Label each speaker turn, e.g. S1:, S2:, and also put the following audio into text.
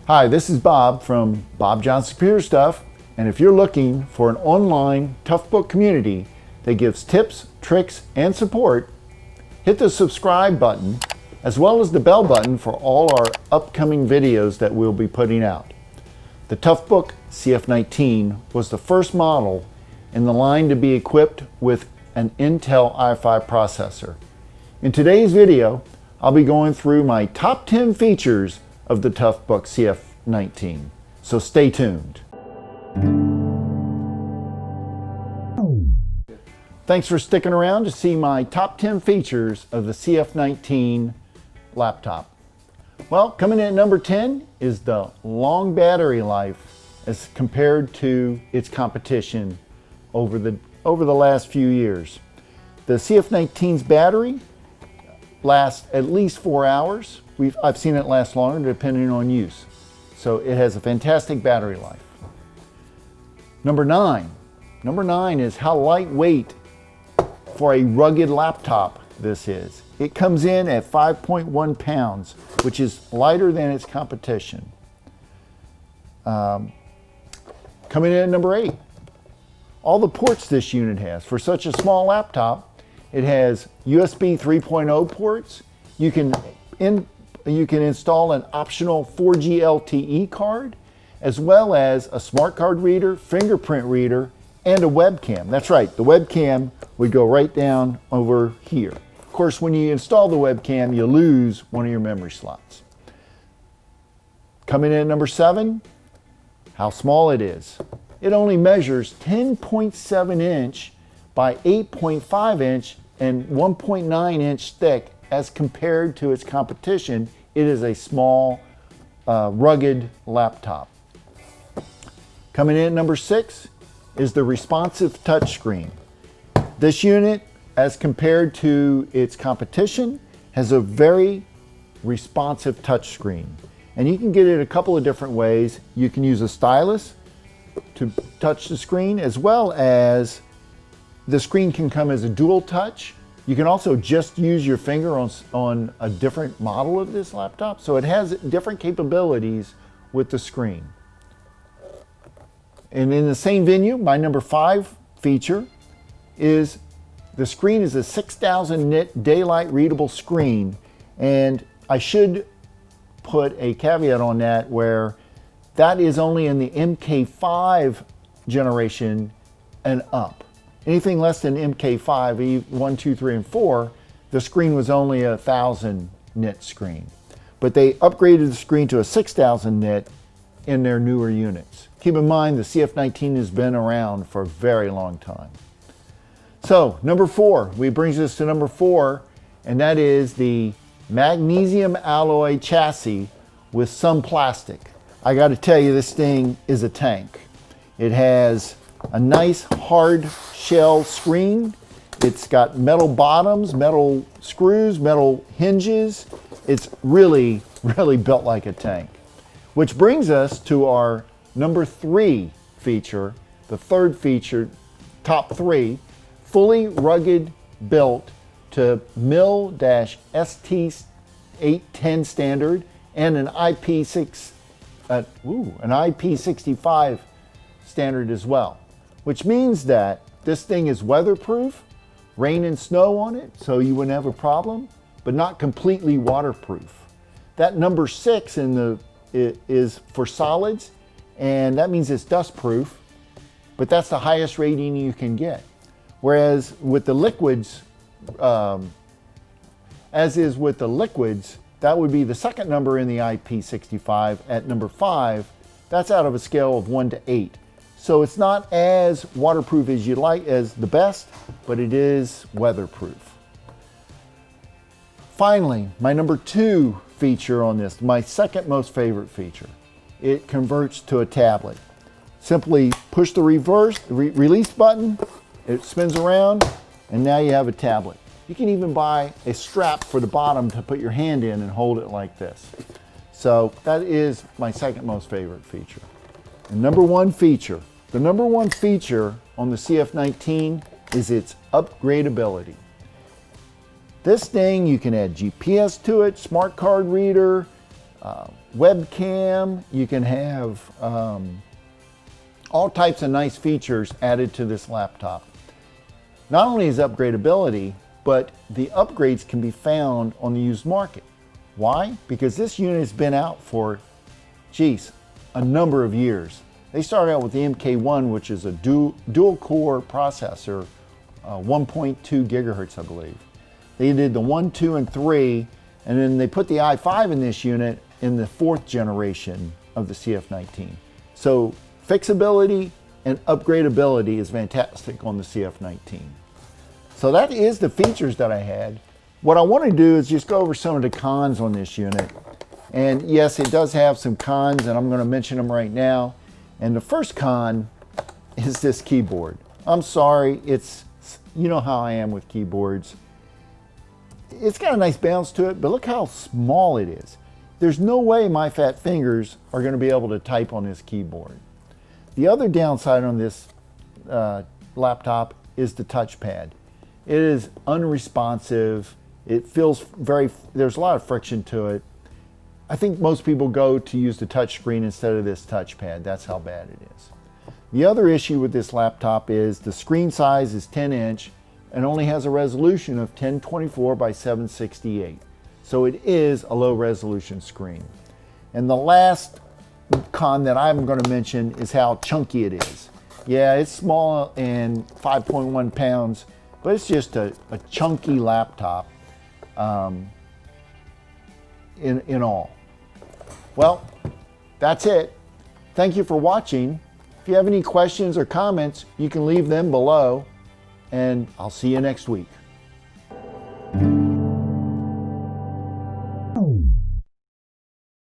S1: Hi, this is Bob from Bob Johnson Computer Stuff, and if you're looking for an online Toughbook community that gives tips, tricks, and support, hit the subscribe button as well as the bell button for all our upcoming videos that we'll be putting out. The Toughbook CF-19 was the first model in the line to be equipped with an Intel i5 processor. In today's video, I'll be going through my top 10 features of the Toughbook CF-19, so stay tuned. Thanks for sticking around to see my top 10 features of the CF-19 laptop. Well, coming in at number 10 is the long battery life as compared to its competition over the last few years. The CF-19's battery lasts at least 4 hours. I've seen it last longer depending on use. So it has a fantastic battery life. Number 9. Number 9 is how lightweight for a rugged laptop this is. It comes in at 5.1 pounds, which is lighter than its competition. Coming in at number 8. All the ports this unit has. For such a small laptop, it has USB 3.0 ports. You can install an optional 4G LTE card, as well as a smart card reader, fingerprint reader, and a webcam. That's right, the webcam would go right down over here. Of course, when you install the webcam, you lose one of your memory slots. Coming in at number 7, how small it is. It only measures 10.7 inch by 8.5 inch and 1.9 inch thick. As compared to its competition, it is a small, rugged laptop. Coming in at number 6 is the responsive touchscreen. This unit, as compared to its competition, has a very responsive touchscreen. And you can get it a couple of different ways. You can use a stylus to touch the screen, as well as the screen can come as a dual touch. You can also just use your finger on a different model of this laptop. So it has different capabilities with the screen. And in the same venue, my number 5 feature is the screen is a 6,000 nit daylight readable screen. And I should put a caveat on that where that is only in the MK5 generation and up. Anything less than MK5, 1, 2, 3, and 4, the screen was only a 1,000 nit screen. But they upgraded the screen to a 6,000 nit in their newer units. Keep in mind the CF-19 has been around for a very long time. So number 4, brings us to number 4, and that is the magnesium alloy chassis with some plastic. I got to tell you, this thing is a tank. It has a nice hard shell screen. It's got metal bottoms, metal screws, metal hinges. It's really, really built like a tank. Which brings us to our number 3 feature, the third feature, top 3, fully rugged built to MIL-ST810 standard and an IP65 standard as well. Which means that this thing is weatherproof, rain and snow on it, so you wouldn't have a problem, but not completely waterproof. That number 6 is for solids, and that means it's dustproof, but that's the highest rating you can get. Whereas with the liquids, as is with the liquids, that would be the second number in the IP65 at number 5. That's out of a scale of 1 to 8. So it's not as waterproof as you'd like, as the best, but it is weatherproof. Finally, my number 2 feature on this, my second most favorite feature, it converts to a tablet. Simply push the release button, it spins around, and now you have a tablet. You can even buy a strap for the bottom to put your hand in and hold it like this. So that is my second most favorite feature. And number 1 feature. The number 1 feature on the CF-19 is its upgradability. This thing, you can add GPS to it, smart card reader, webcam. You can have all types of nice features added to this laptop. Not only is upgradability, but the upgrades can be found on the used market. Why? Because this unit has been out for, geez, a number of years. They started out with the MK1, which is a dual core processor, 1.2 gigahertz, I believe. They did the 1, 2, and 3, and then they put the i5 in this unit in the 4th generation of the CF-19. So fixability and upgradability is fantastic on the CF-19. So that is the features that I had. What I want to do is just go over some of the cons on this unit. And yes, it does have some cons, and I'm going to mention them right now. And the first con is this keyboard. I'm sorry, you know how I am with keyboards. It's got a nice bounce to it, but look how small it is. There's no way my fat fingers are going to be able to type on this keyboard. The other downside on this laptop is the touchpad. It is unresponsive. It feels there's a lot of friction to it. I think most people go to use the touch screen instead of this touchpad. That's how bad it is. The other issue with this laptop is the screen size is 10-inch and only has a resolution of 1024 by 768. So it is a low resolution screen. And the last con that I'm going to mention is how chunky it is. Yeah, it's small and 5.1 pounds, but it's just a chunky laptop in all. Well, that's it. Thank you for watching. If you have any questions or comments, you can leave them below, and I'll see you next week.